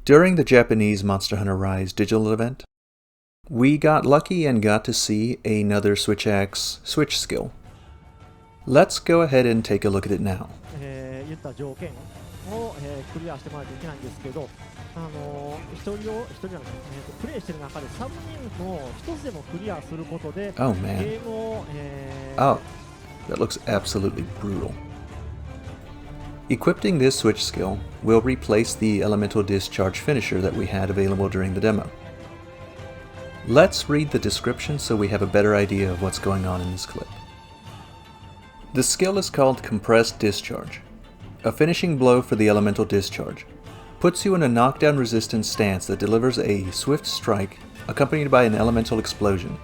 During the Japanese Monster Hunter Rise digital event, we got lucky and got to see another SwitchAxe switch skill. Let's go ahead and take a look at it now. 言った条件を、クリアしてもらわないといけないんですけど、一人じゃなくて、プレイしてる中で3人の1つでもクリアすることで、Oh man. ゲームを、Oh, that looks absolutely brutal. Equipping this switch skill will replace the elemental discharge finisher that we had available during the demo. Let's read the description so we have a better idea of what's going on in this clip. The skill is called Compressed Discharge. A finishing blow for the elemental discharge. Puts you in a knockdown resistance stance that delivers a swift strike accompanied by an elemental explosion.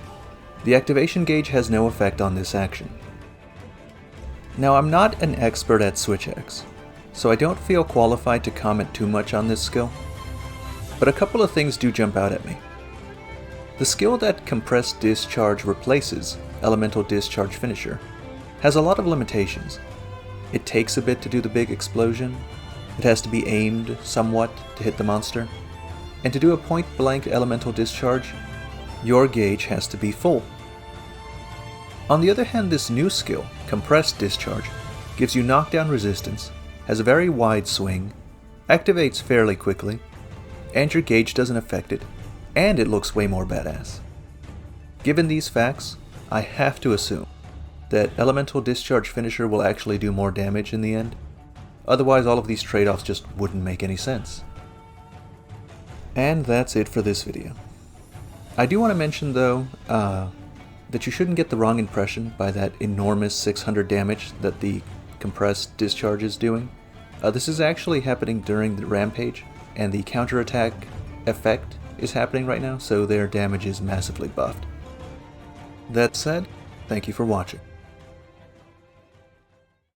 The activation gauge has no effect on this action. Now, I'm not an expert at SwitchAxe, so I don't feel qualified to comment too much on this skill, but a couple of things do jump out at me. The skill that Compressed Discharge replaces, Elemental Discharge Finisher, has a lot of limitations. It takes a bit to do the big explosion, it has to be aimed somewhat to hit the monster, and to do a point-blank elemental discharge, your gauge has to be full. On the other hand, this new skill, Compressed Discharge, gives you knockdown resistance, has a very wide swing, activates fairly quickly, and your gauge doesn't affect it, and it looks way more badass. Given these facts, I have to assume that Elemental Discharge Finisher will actually do more damage in the end. Otherwise, all of these trade-offs just wouldn't make any sense. And that's it for this video. I do want to mention, though, that you shouldn't get the wrong impression by that enormous 600 damage that the Compressed Discharge is doing. This is actually happening during the Rampage, and the counterattack effect is happening right now, so their damage is massively buffed. That said, thank you for watching.